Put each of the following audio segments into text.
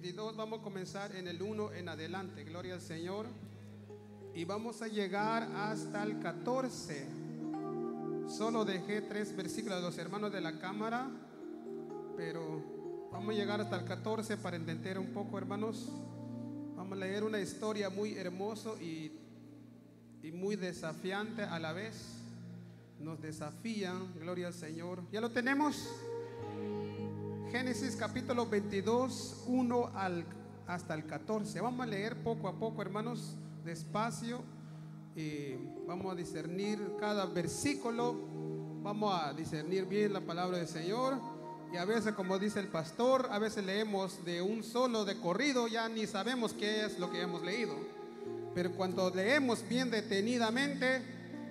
22, vamos a comenzar en el 1 en adelante, gloria al Señor. Y vamos a llegar hasta el 14. Solo dejé 3 versículos de los hermanos de la cámara, pero vamos a llegar hasta el 14 para entender un poco, hermanos. Vamos a leer una historia muy hermosa y muy desafiante a la vez. Nos desafían, gloria al Señor. ¿Ya lo tenemos? Génesis capítulo 22, 1 hasta el 14. Vamos a leer poco a poco, hermanos, despacio, y vamos a discernir cada versículo. Vamos a discernir bien la palabra del Señor. Y a veces, como dice el pastor, a veces leemos de un solo de corrido, ya ni sabemos qué es lo que hemos leído. Pero cuando leemos bien detenidamente,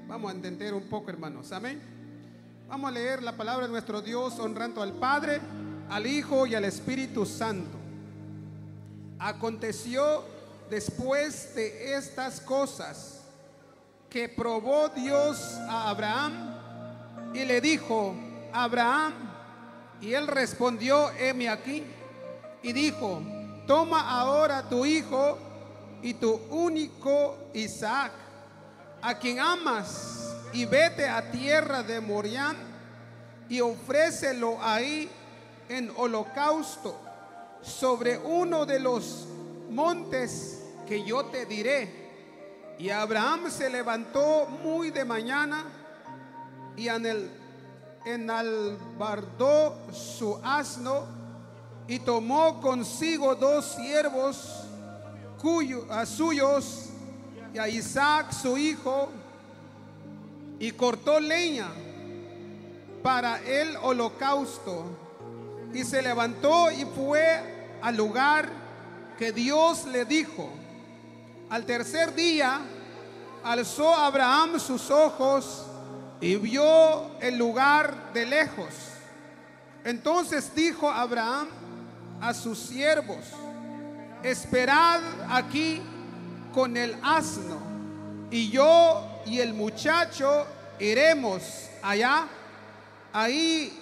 vamos a entender un poco, hermanos. Amén. Vamos a leer la palabra de nuestro Dios, honrando al Padre, al Hijo y al Espíritu Santo. Aconteció después de estas cosas que probó Dios a Abraham y le dijo: Abraham. Y él respondió: heme aquí. Y dijo: toma ahora tu hijo y tu único Isaac, a quien amas, y vete a tierra de Moriah y ofrécelo ahí en holocausto sobre uno de los montes que yo te diré. Y Abraham se levantó muy de mañana y enalbardó su asno y tomó consigo 2 siervos suyos y a Isaac su hijo, y cortó leña para el holocausto, y se levantó y fue al lugar que Dios le dijo. Al tercer día alzó Abraham sus ojos y vio el lugar de lejos. Entonces dijo Abraham a sus siervos: esperad aquí con el asno, y yo y el muchacho iremos allá, ahí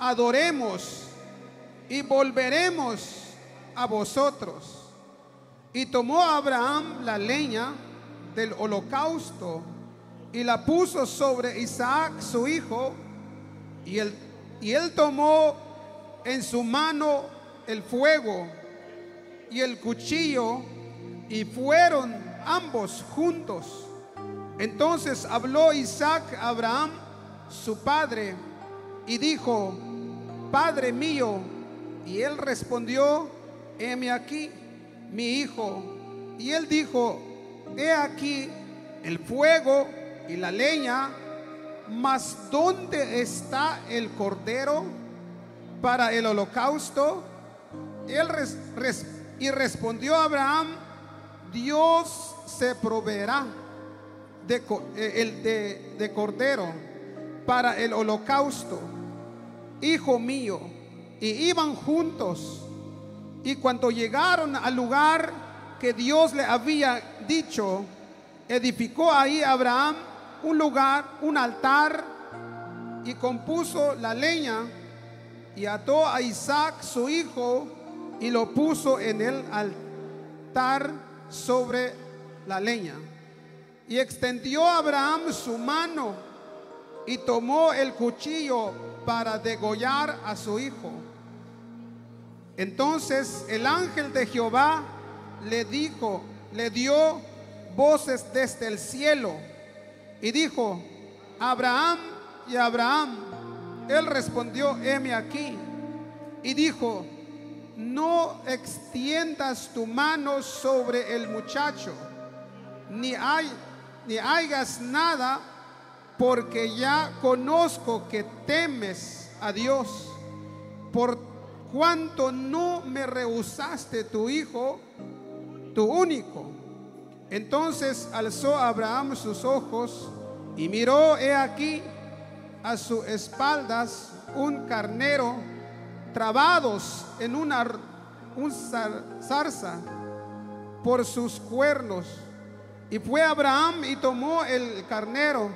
adoremos y volveremos a vosotros. Y tomó Abraham la leña del holocausto y la puso sobre Isaac su hijo, y él tomó en su mano el fuego y el cuchillo, y fueron ambos juntos. Entonces habló Isaac a Abraham su padre y dijo: Padre mío. Y él respondió: heme aquí, mi hijo. Y él dijo: he aquí el fuego y la leña, mas ¿dónde está el cordero para el holocausto? Y respondió Abraham: Dios se proveerá de cordero para el holocausto, hijo mío. Y iban juntos, y cuando llegaron al lugar que Dios le había dicho, edificó ahí Abraham un altar, y compuso la leña, y ató a Isaac su hijo, y lo puso en el altar sobre la leña. Y extendió Abraham su mano y tomó el cuchillo para degollar a su hijo. Entonces el ángel de Jehová le dio voces desde el cielo y dijo: Abraham. Y Abraham, él respondió: heme aquí. Y dijo: no extiendas tu mano sobre el muchacho, ni hagas nada, porque ya conozco que temes a Dios, por cuanto no me rehusaste tu hijo, tu único. Entonces alzó Abraham sus ojos y miró, he aquí a sus espaldas un carnero trabados en una zarza por sus cuernos. Y fue Abraham y tomó el carnero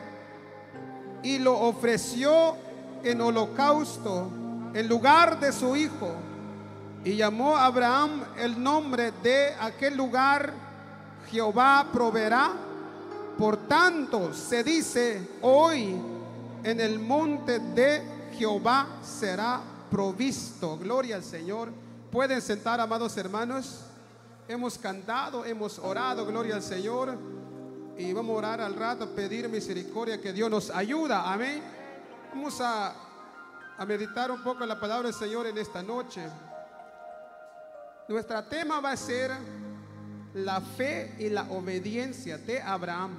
y lo ofreció en holocausto en lugar de su hijo. Y llamó a Abraham el nombre de aquel lugar, Jehová proveerá. Por tanto se dice hoy, en el monte de Jehová será provisto. Gloria al Señor. Pueden sentar, amados hermanos. Hemos cantado, hemos orado, gloria al Señor. Y vamos a orar al rato, pedir misericordia, que Dios nos ayuda. Amén. Vamos a meditar un poco en la palabra del Señor en esta noche. Nuestro tema va a ser la fe y la obediencia de Abraham.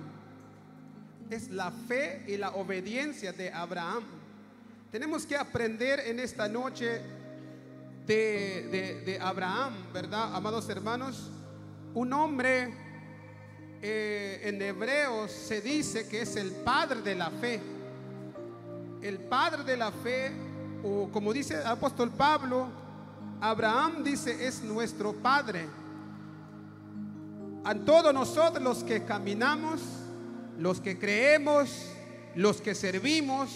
Es la fe y la obediencia de Abraham. Tenemos que aprender en esta noche de Abraham, ¿verdad, amados hermanos? Un hombre, en hebreos se dice que es el padre de la fe. El padre de la fe, o como dice el apóstol Pablo, Abraham dice es nuestro padre. A todos nosotros los que caminamos, los que creemos, los que servimos,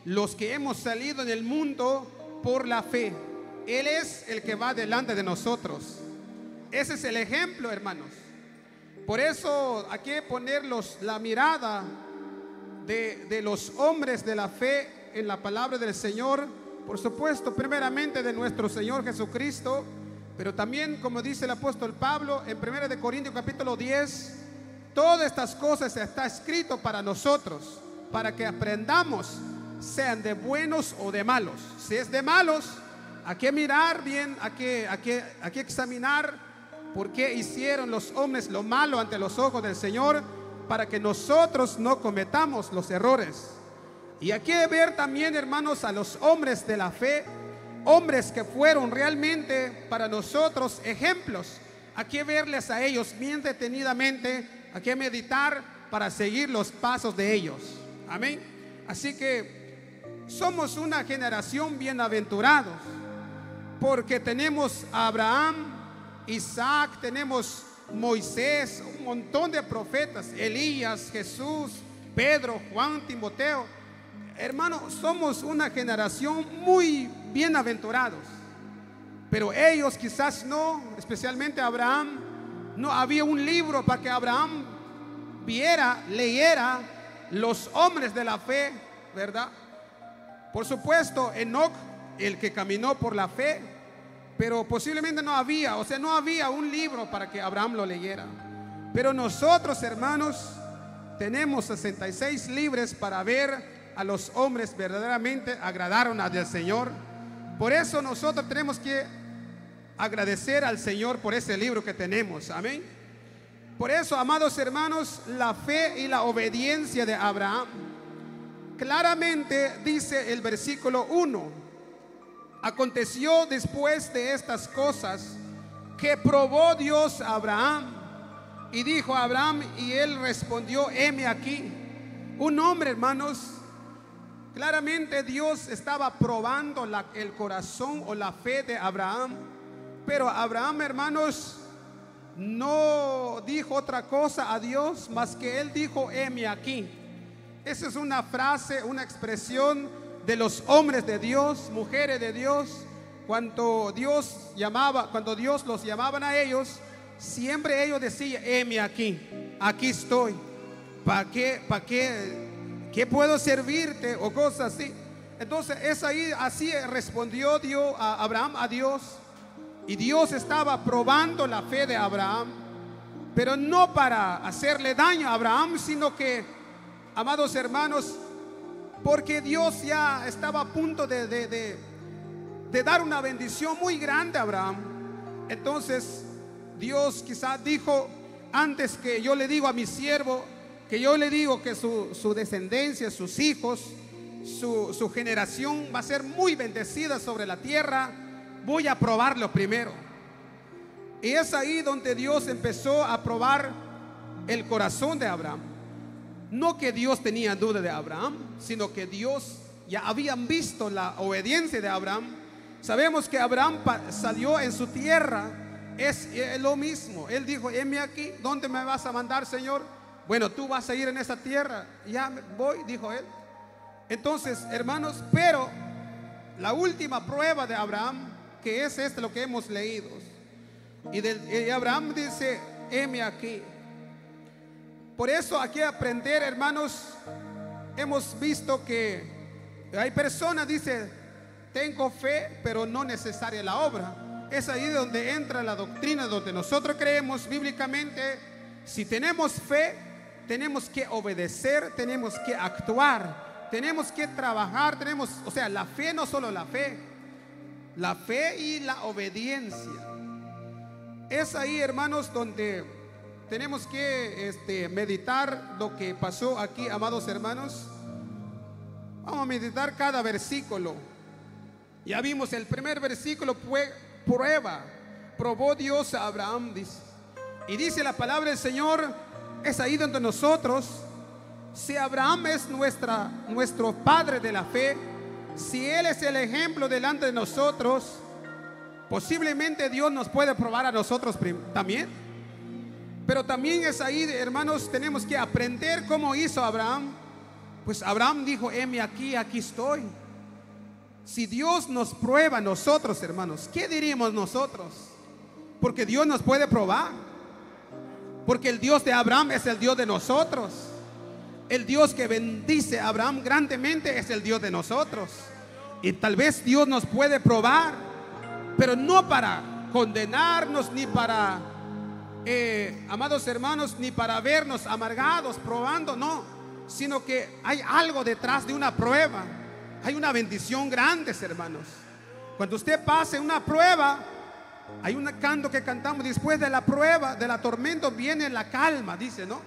los que hemos salido en el mundo por la fe, Él es el que va delante de nosotros. Ese es el ejemplo, hermanos. Por eso hay que poner la mirada de los hombres de la fe en la palabra del Señor. Por supuesto, primeramente de nuestro Señor Jesucristo, pero también, como dice el apóstol Pablo en 1 Corintios capítulo 10, todas estas cosas está escrito para nosotros, para que aprendamos, sean de buenos o de malos. Si es de malos, hay que mirar bien, hay que examinar por qué hicieron los hombres lo malo ante los ojos del Señor, para que nosotros no cometamos los errores. Y hay que ver también, hermanos, a los hombres de la fe, hombres que fueron realmente para nosotros ejemplos. Hay que verles a ellos bien detenidamente, hay que meditar para seguir los pasos de ellos. Amén. Así que somos una generación bienaventurados, porque tenemos a Abraham, Isaac, tenemos Moisés, un montón de profetas, Elías, Jesús, Pedro, Juan, Timoteo. Hermanos, somos una generación muy bienaventurados, pero ellos quizás no, especialmente Abraham. No había un libro para que Abraham viera, leyera los hombres de la fe, ¿verdad? Por supuesto, Enoc, el que caminó por la fe, pero posiblemente no había un libro para que Abraham lo leyera. Pero nosotros, hermanos, tenemos 66 libros para ver a los hombres verdaderamente agradaron al Señor. Por eso nosotros tenemos que agradecer al Señor por ese libro que tenemos. Amén. Por eso, amados hermanos, la fe y la obediencia de Abraham, claramente dice el versículo 1: aconteció después de estas cosas que probó Dios a Abraham, y dijo a Abraham, y él respondió, heme aquí. Un hombre, hermanos, claramente Dios estaba probando el corazón o la fe de Abraham. Pero Abraham, hermanos, no dijo otra cosa a Dios más que él dijo, heme aquí. Esa es una frase, una expresión de los hombres de Dios, mujeres de Dios. Cuando Dios los llamaban a ellos, siempre ellos decían, heme aquí, aquí estoy. ¿Para qué? ¿Qué puedo servirte? O cosas así. Entonces es ahí, así respondió Dios a Abraham a Dios. Y Dios estaba probando la fe de Abraham, pero no para hacerle daño a Abraham, sino que, amados hermanos, porque Dios ya estaba a punto de dar una bendición muy grande a Abraham. Entonces Dios quizás dijo, antes que yo le digo a mi siervo, que yo le digo que su descendencia, sus hijos, su generación va a ser muy bendecida sobre la tierra, voy a probarlo primero. Y es ahí donde Dios empezó a probar el corazón de Abraham. No que Dios tenía duda de Abraham, sino que Dios ya habían visto la obediencia de Abraham. Sabemos que Abraham salió en su tierra, es lo mismo. Él dijo, heme aquí, ¿dónde me vas a mandar, Señor? Bueno, tú vas a ir en esa tierra. Ya voy, dijo él. Entonces, hermanos, pero la última prueba de Abraham, que es lo que hemos leído. Y Abraham dice: heme aquí. Por eso aquí aprender, hermanos, hemos visto que hay personas, dice, tengo fe, pero no necesaria la obra. Es ahí donde entra la doctrina, donde nosotros creemos bíblicamente. Si tenemos fe, tenemos que obedecer, tenemos que actuar, tenemos que trabajar, o sea, la fe, no solo la fe y la obediencia. Es ahí, hermanos, donde tenemos que meditar lo que pasó aquí, amados hermanos. Vamos a meditar cada versículo. Ya vimos el primer versículo, probó Dios a Abraham, dice. Y dice la palabra del Señor, es ahí donde nosotros, si Abraham es nuestro padre de la fe, si él es el ejemplo delante de nosotros, posiblemente Dios nos puede probar a nosotros también. Pero también es ahí, hermanos, tenemos que aprender cómo hizo Abraham. Pues Abraham dijo: heme aquí, aquí estoy. Si Dios nos prueba a nosotros, hermanos, ¿qué diríamos nosotros? Porque Dios nos puede probar. Porque el Dios de Abraham es el Dios de nosotros. El Dios que bendice a Abraham grandemente es el Dios de nosotros. Y tal vez Dios nos puede probar, pero no para condenarnos, ni para, amados hermanos, ni para vernos amargados, probando, no. Sino que hay algo detrás de una prueba. Hay una bendición grande, hermanos. Cuando usted pase una prueba, hay un canto que cantamos: después de la prueba, de la tormenta, viene la calma, dice, ¿no?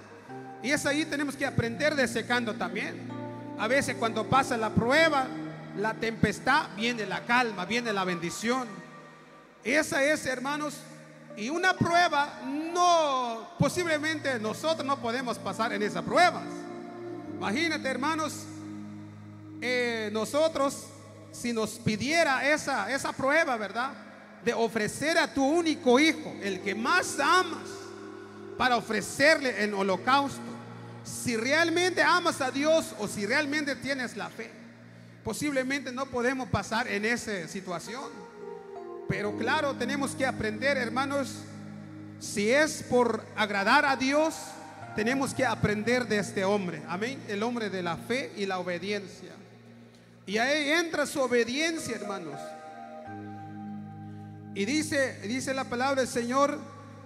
Y es ahí tenemos que aprender de ese canto también. A veces cuando pasa la prueba, la tempestad, viene la calma, viene la bendición. Esa es, hermanos. Y una prueba, no, posiblemente nosotros no podemos pasar en esas pruebas. Imagínate, hermanos, nosotros, si nos pidiera esa prueba, ¿verdad?, de ofrecer a tu único hijo, el que más amas, para ofrecerle en holocausto. Si realmente amas a Dios, o si realmente tienes la fe, posiblemente no podemos pasar en esa situación. Pero claro, tenemos que aprender, hermanos. Si es por agradar a Dios, tenemos que aprender de este hombre, amén, el hombre de la fe y la obediencia. Y ahí entra su obediencia, hermanos. Y dice la palabra del Señor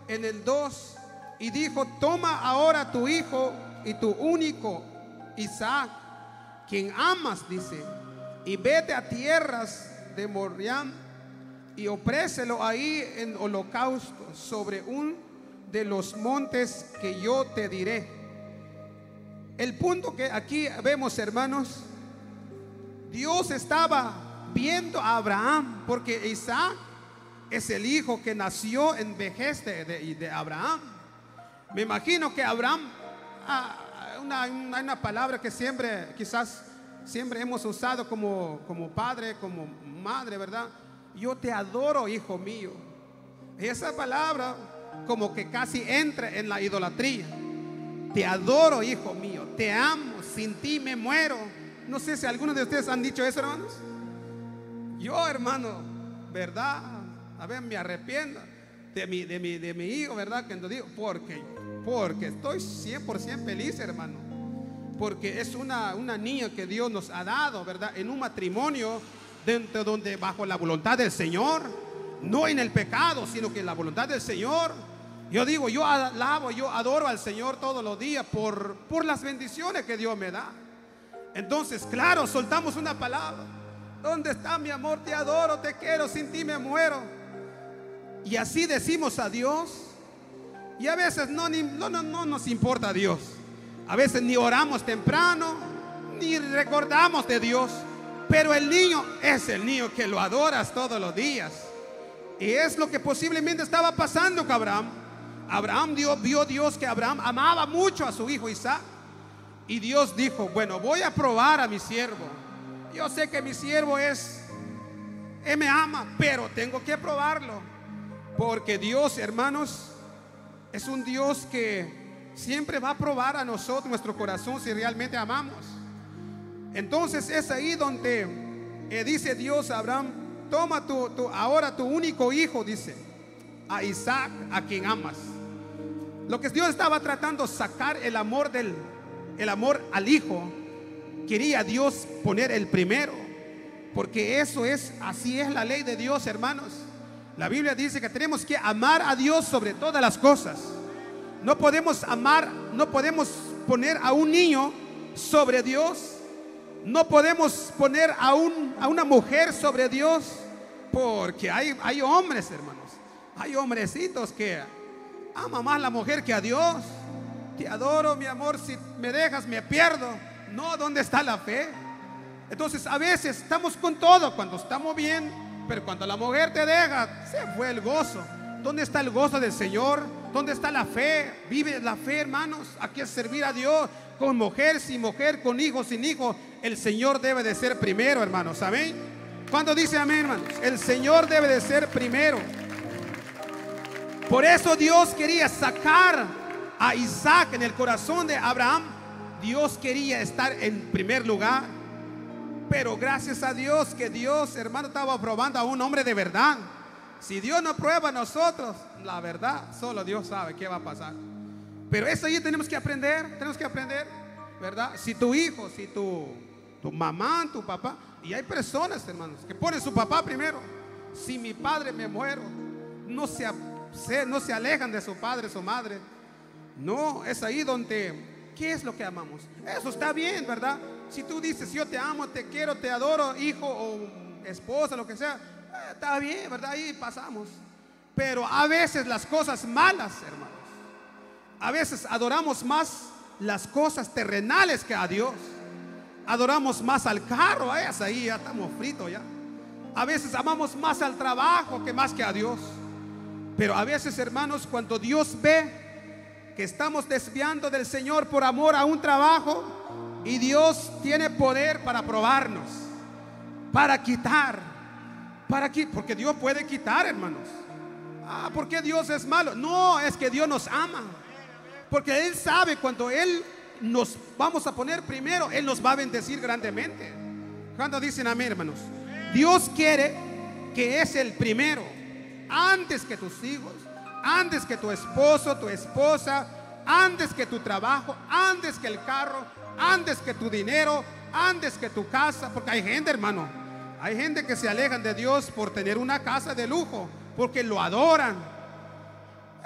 en el 2: y dijo: toma ahora tu hijo y tu único Isaac, quien amas, dice, y vete a tierras de Moriah y ofrécelo ahí en holocausto sobre un de los montes que yo te diré. El punto que aquí vemos, hermanos, Dios estaba viendo a Abraham, porque Isaac es el hijo que nació en vejez de Abraham. Me imagino que Abraham, una palabra que quizás siempre hemos usado como padre, como madre, ¿verdad? Yo te adoro, hijo mío. Esa palabra como que casi entra en la idolatría. Te adoro, hijo mío, te amo, sin ti me muero. No sé si algunos de ustedes han dicho eso, hermanos. Yo, hermano, ¿verdad? A ver, me arrepiento de mi hijo, ¿verdad? Que lo digo, porque estoy 100% feliz, hermano. Porque es una niña que Dios nos ha dado, ¿verdad? En un matrimonio donde bajo la voluntad del Señor, no en el pecado, sino que en la voluntad del Señor. Yo digo, yo alabo, yo adoro al Señor todos los días por las bendiciones que Dios me da. Entonces, claro, soltamos una palabra: ¿dónde está mi amor? Te adoro, te quiero, sin ti me muero. Y así decimos a Dios. Y a veces no nos importa a Dios. A veces ni oramos temprano, ni recordamos de Dios. Pero el niño es el niño que lo adoras todos los días. Y es lo que posiblemente estaba pasando con Abraham. Vio Dios que Abraham amaba mucho a su hijo Isaac. Y Dios dijo: bueno, voy a probar a mi siervo. Yo sé que mi siervo me ama, pero tengo que probarlo. Porque Dios, hermanos, es un Dios que siempre va a probar a nosotros, nuestro corazón, si realmente amamos. Entonces es ahí donde dice Dios a Abraham: toma ahora tu único hijo, dice, a Isaac, a quien amas. Lo que Dios estaba tratando, sacar el amor al hijo. Quería Dios poner el primero, porque así es la ley de Dios, hermanos. La Biblia dice que tenemos que amar a Dios sobre todas las cosas. No podemos poner a un niño sobre Dios. No podemos poner a una mujer sobre Dios, porque hay hombres, hermanos, hay hombrecitos que aman más a la mujer que a Dios. Te adoro, mi amor, si me dejas me pierdo. No, ¿dónde está la fe? Entonces a veces estamos con todo cuando estamos bien, pero cuando la mujer te deja, se fue el gozo. ¿Dónde está el gozo del Señor? ¿Dónde está la fe? Vive la fe, hermanos. Aquí es servir a Dios, con mujer, sin mujer, con hijo, sin hijo. El Señor debe de ser primero, hermanos. Amén. ¿Cuándo dice amén, hermanos? El Señor debe de ser primero. Por eso Dios quería sacar a Isaac en el corazón de Abraham. Dios quería estar en primer lugar. Pero gracias a Dios que Dios, hermano, estaba probando a un hombre de verdad. Si Dios no prueba a nosotros, la verdad, solo Dios sabe qué va a pasar. Pero eso ahí tenemos que aprender, ¿verdad? Si tu hijo, si tu mamá, tu papá, y hay personas, hermanos, que ponen su papá primero. Si mi padre me muero, no se alejan de su padre, su madre. No, es ahí donde, ¿qué es lo que amamos? Eso está bien, ¿verdad? Si tú dices, yo te amo, te quiero, te adoro, hijo o esposa, lo que sea, está bien, ¿verdad? Ahí pasamos. Pero a veces las cosas malas, hermanos, a veces adoramos más las cosas terrenales que a Dios. Adoramos más al carro, ahí ya estamos fritos ya. A veces amamos más al trabajo que a Dios. Pero a veces, hermanos, cuando Dios ve que estamos desviando del Señor por amor a un trabajo, y Dios tiene poder para probarnos, para quitar, porque Dios puede quitar, hermanos. ¿Por qué Dios es malo? No, es que Dios nos ama, porque Él sabe cuando Él nos vamos a poner primero, Él nos va a bendecir grandemente. ¿Cuándo dicen amén, hermanos? Dios quiere que es el primero, antes que tus hijos, antes que tu esposo, tu esposa, antes que tu trabajo, antes que el carro, antes que tu dinero, antes que tu casa. Porque hay gente, hermano, hay gente que se alejan de Dios por tener una casa de lujo, porque lo adoran.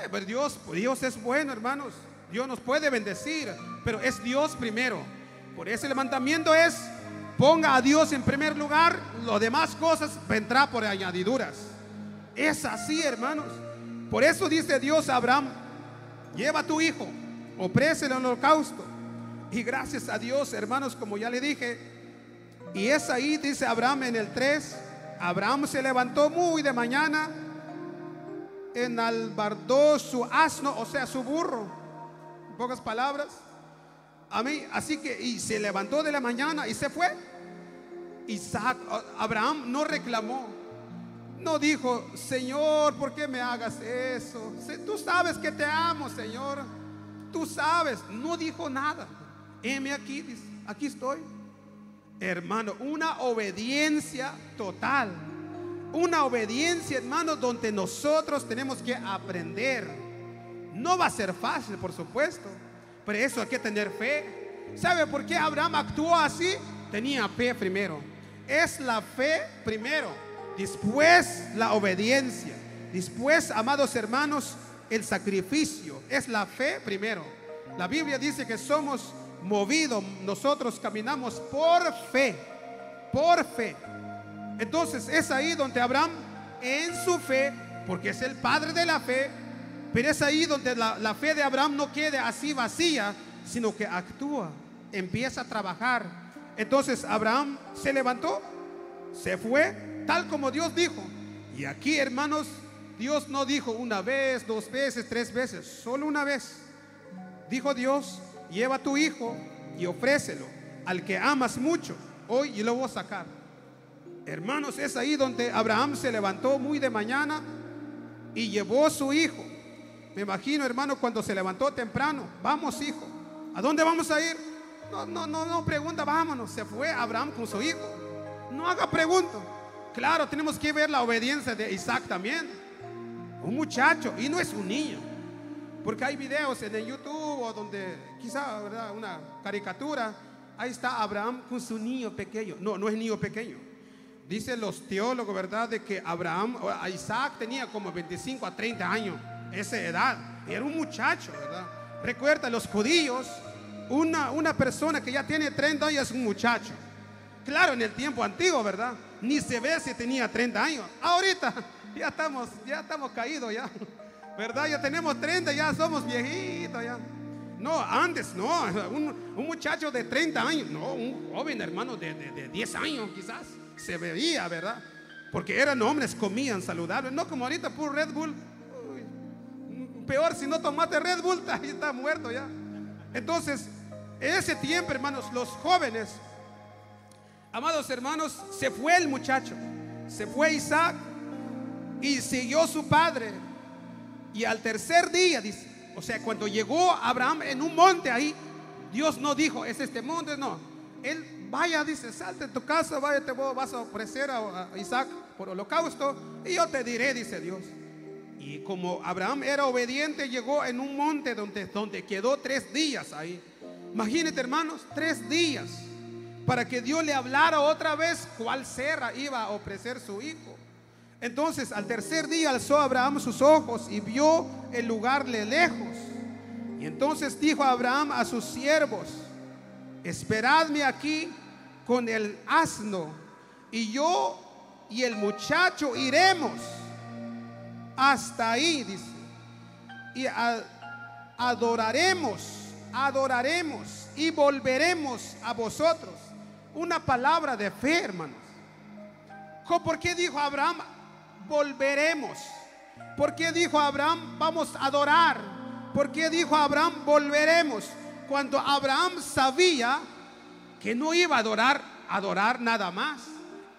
Pero Dios es bueno, hermanos. Dios nos puede bendecir, pero es Dios primero. Por eso el mandamiento es: ponga a Dios en primer lugar, las demás cosas vendrá por añadiduras. Es así, hermanos. Por eso dice Dios a Abraham: lleva a tu hijo, ofrécele en el holocausto. Y gracias a Dios, hermanos, como ya le dije, y es ahí, dice Abraham en el 3, Abraham se levantó muy de mañana, enalbardó su asno, o sea, su burro, en pocas palabras, así que, y se levantó de la mañana y se fue. Abraham no reclamó, no dijo: Señor, ¿por qué me hagas eso? Tú sabes que te amo, Señor, tú sabes. No dijo nada. Heme aquí, dice, aquí estoy. Hermano, una obediencia total. Una obediencia, hermano, donde nosotros tenemos que aprender. No va a ser fácil, por supuesto, pero eso hay que tener fe. ¿Sabe por qué Abraham actuó así? Tenía fe primero. Es la fe primero, después la obediencia, después, amados hermanos, el sacrificio. Es la fe primero. La Biblia dice que somos movidos, nosotros caminamos por fe, por fe. Entonces es ahí donde Abraham, en su fe, porque es el padre de la fe, pero es ahí donde la fe de Abraham no quede así vacía, sino que actúa, empieza a trabajar. Entonces Abraham se levantó, se fue, tal como Dios dijo. Y aquí, hermanos, Dios no dijo una vez, dos veces, tres veces, solo una vez. Dijo Dios: lleva a tu hijo y ofrécelo al que amas mucho hoy, y lo voy a sacar. Hermanos, es ahí donde Abraham se levantó muy de mañana y llevó a su hijo. Me imagino, hermano, cuando se levantó temprano: vamos, hijo, ¿a dónde vamos a ir? No pregunta, vámonos. Se fue Abraham con su hijo. No haga pregunta. Claro, tenemos que ver la obediencia de Isaac también. Un muchacho, y no es un niño, porque hay videos en el YouTube o donde quizá, ¿verdad?, una caricatura. Ahí está Abraham con su niño pequeño. No, no es niño pequeño. Dicen los teólogos, ¿verdad?, de que Isaac tenía como 25 a 30 años, esa edad. Era un muchacho, ¿verdad? Recuerda, los judíos, una persona que ya tiene 30 años es un muchacho. Claro, en el tiempo antiguo, ¿verdad?, ni se ve si tenía 30 años. Ahorita ya estamos caídos ya, ¿verdad? Ya tenemos 30, ya somos viejitos ya. No, antes no, un muchacho de 30 años, no, un joven hermano de 10 años quizás, se veía, ¿verdad? Porque eran hombres, comían saludables, no como ahorita puro Red Bull. Uy, peor si no tomaste Red Bull, ahí está muerto ya. Entonces, ese tiempo, hermanos, los jóvenes, amados hermanos, se fue el muchacho, se fue Isaac y siguió su padre. Y al tercer día, dice, o sea, cuando llegó Abraham en un monte ahí, Dios no dijo, es este monte, no. Él, vaya, dice, salte de tu casa, vaya, vas a ofrecer a Isaac por holocausto y yo te diré, dice Dios. Y como Abraham era obediente, llegó en un monte donde quedó 3 días ahí. Imagínate, hermanos, 3 días para que Dios le hablara otra vez cuál serra iba a ofrecer su hijo. Entonces al tercer día alzó Abraham sus ojos y vio el lugar de lejos. Y entonces dijo Abraham a sus siervos: esperadme aquí con el asno, y yo y el muchacho iremos hasta ahí, dice, y adoraremos y volveremos a vosotros. Una palabra de fe, hermanos. ¿Por qué dijo Abraham volveremos? ¿Por qué dijo Abraham vamos a adorar? ¿Por qué dijo Abraham volveremos? Cuando Abraham sabía que no iba a adorar nada más.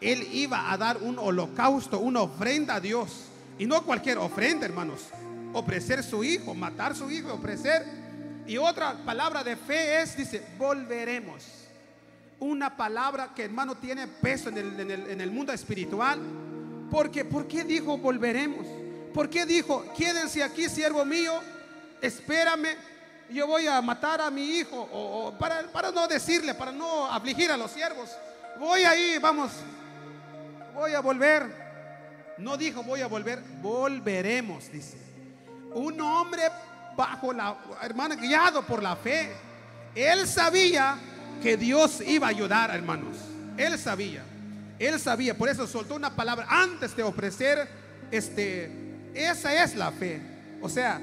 Él iba a dar un holocausto, una ofrenda a Dios. Y no cualquier ofrenda, hermanos. Ofrecer su hijo, matar su hijo, ofrecer. Y otra palabra de fe es, dice, volveremos. Una palabra que, hermano, tiene peso en el mundo espiritual. Porque, ¿por qué dijo volveremos? ¿Por qué dijo, quédense aquí, siervo mío, espérame, yo voy a matar a mi hijo? Para no decirle, para no afligir a los siervos, voy ahí, vamos, voy a volver. No dijo voy a volver, volveremos, dice. Un hombre bajo hermano, guiado por la fe. Él sabía que Dios iba a ayudar, hermanos. Él sabía, por eso soltó una palabra antes de ofrecer. Esa es la fe. O sea,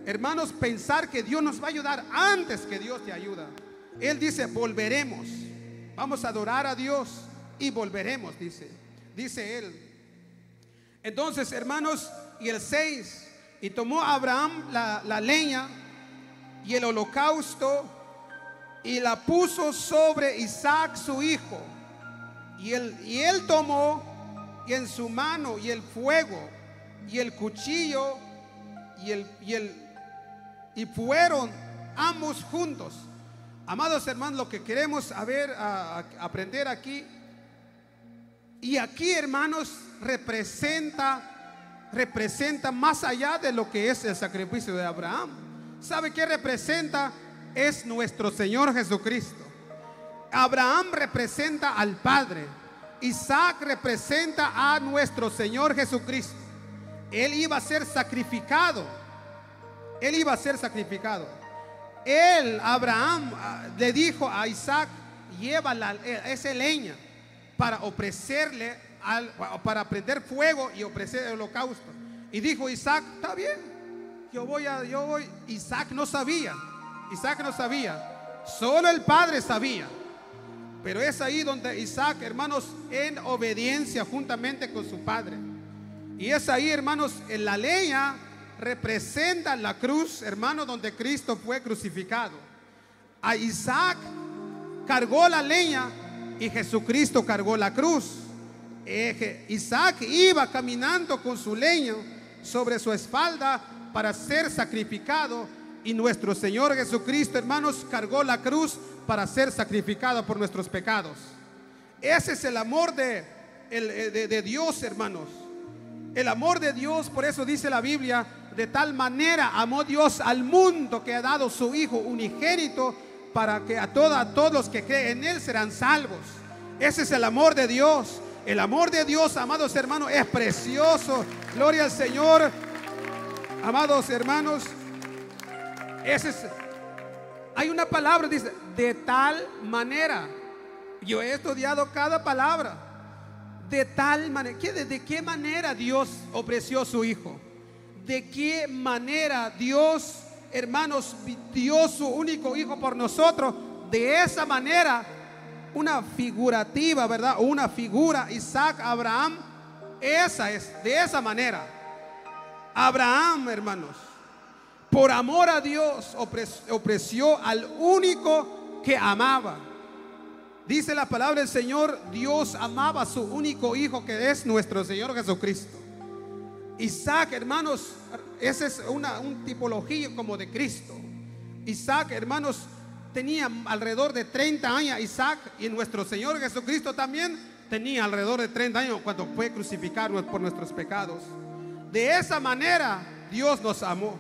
hermanos, pensar que Dios nos va a ayudar antes que Dios te ayuda. Él dice volveremos, vamos a adorar a Dios y volveremos, dice él. Entonces, hermanos, y el 6, y tomó Abraham la leña y el holocausto y la puso sobre Isaac su hijo. Y él tomó y en su mano y el fuego y el cuchillo y fueron ambos juntos. Amados hermanos, lo que queremos aprender aquí, y aquí, hermanos, representa más allá de lo que es el sacrificio de Abraham. ¿Sabe qué representa? Es nuestro Señor Jesucristo. Abraham representa al Padre. Isaac representa a nuestro Señor Jesucristo. Él iba a ser sacrificado. Abraham le dijo a Isaac: lleva esa leña para ofrecerle, para prender fuego y ofrecer el holocausto. Y dijo Isaac: está bien, yo voy. Isaac no sabía, solo el Padre sabía. Pero es ahí donde Isaac, hermanos, en obediencia juntamente con su padre. Y es ahí, hermanos, en la leña representa la cruz, hermano, donde Cristo fue crucificado. A Isaac cargó la leña y Jesucristo cargó la cruz. Isaac iba caminando con su leña sobre su espalda para ser sacrificado, y nuestro Señor Jesucristo, hermanos, cargó la cruz para ser sacrificado por nuestros pecados. Ese es el amor de Dios, hermanos. El amor de Dios, por eso dice la Biblia, de tal manera amó Dios al mundo que ha dado su Hijo unigénito para que a todos los que creen en Él serán salvos. Ese es el amor de Dios. El amor de Dios, amados hermanos, es precioso. Gloria al Señor. Amados hermanos, hay una palabra, dice, de tal manera. Yo he estudiado cada palabra. De tal manera. ¿De qué manera Dios ofreció a su Hijo? ¿De qué manera Dios, hermanos, dio su único Hijo por nosotros? De esa manera, una figurativa, ¿verdad? O una figura, Isaac, Abraham. Esa es, de esa manera. Abraham, hermanos, por amor a Dios, ofreció al único que amaba. Dice la palabra del Señor, Dios amaba a su único Hijo, que es nuestro Señor Jesucristo. Isaac, hermanos, esa es un tipología como de Cristo. Isaac, hermanos, tenía alrededor de 30 años Isaac, y nuestro Señor Jesucristo también tenía alrededor de 30 años cuando fue crucificado por nuestros pecados. De esa manera Dios nos amó,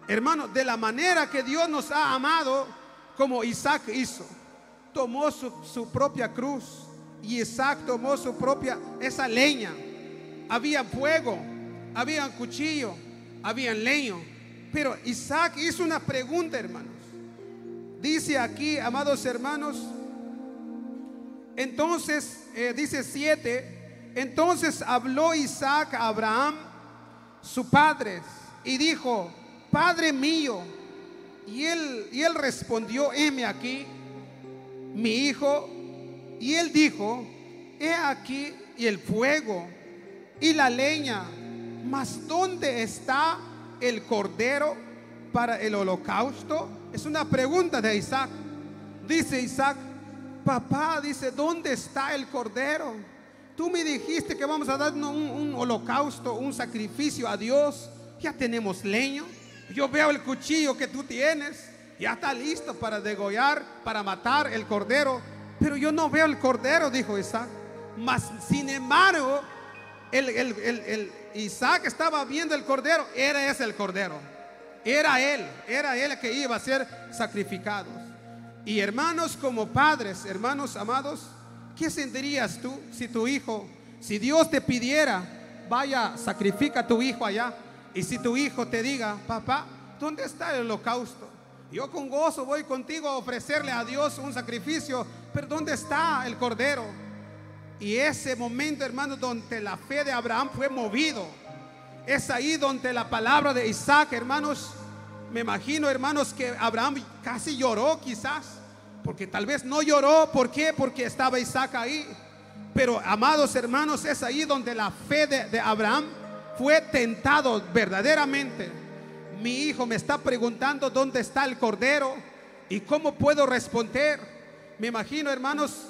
hermanos, de la manera que Dios nos ha amado, como Isaac hizo. Tomó su propia cruz, y Isaac tomó su propia, esa leña. Había fuego, había cuchillo, había leño, pero Isaac hizo una pregunta, hermanos. Dice aquí, amados hermanos, entonces, dice 7, entonces habló Isaac a Abraham, su padre, y dijo: Padre mío. Y él respondió: heme aquí, mi hijo. Y él dijo: he aquí y el fuego y la leña, mas ¿dónde está el cordero para el holocausto? Es una pregunta de Isaac. Dice Isaac: papá, dice, ¿dónde está el cordero? Tú me dijiste que vamos a dar un holocausto, un sacrificio a Dios. Ya tenemos leño. Yo veo el cuchillo que tú tienes, ya está listo para degollar, para matar el cordero. Pero yo no veo el cordero, dijo Isaac. Mas sin embargo, Isaac estaba viendo el cordero. Era ese el cordero. Era él el que iba a ser sacrificado. Y hermanos, como padres, hermanos amados, ¿qué sentirías tú si tu hijo, si Dios te pidiera: vaya, sacrifica a tu hijo allá? Y si tu hijo te diga: papá, ¿dónde está el holocausto? Yo con gozo voy contigo a ofrecerle a Dios un sacrificio, pero ¿dónde está el cordero? Y ese momento, hermanos, donde la fe de Abraham fue movido, es ahí donde la palabra de Isaac, hermanos, me imagino, hermanos, que Abraham casi lloró, quizás, porque tal vez no lloró. ¿Por qué? Porque estaba Isaac ahí. Pero, amados hermanos, es ahí donde la fe de Abraham fue tentado verdaderamente. Mi hijo me está preguntando dónde está el cordero y cómo puedo responder. Me imagino, hermanos,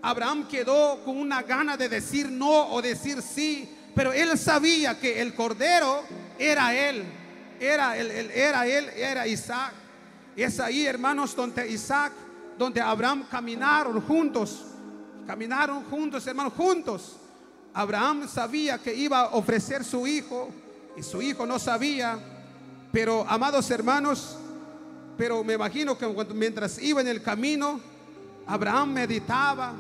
Abraham quedó con una gana de decir no o decir sí, pero él sabía que el cordero era él, era Isaac. Es ahí, hermanos, donde Abraham caminaron juntos, hermanos, juntos. Abraham sabía que iba a ofrecer su hijo, y su hijo no sabía. Pero, amados hermanos, pero me imagino que mientras iba en el camino, Abraham meditaba: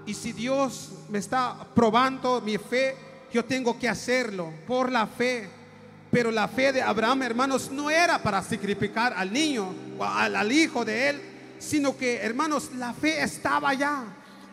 y si Dios me está probando mi fe, yo tengo que hacerlo por la fe. Pero la fe de Abraham, hermanos, no era para sacrificar al niño o al hijo de él, sino que, hermanos, la fe estaba allá.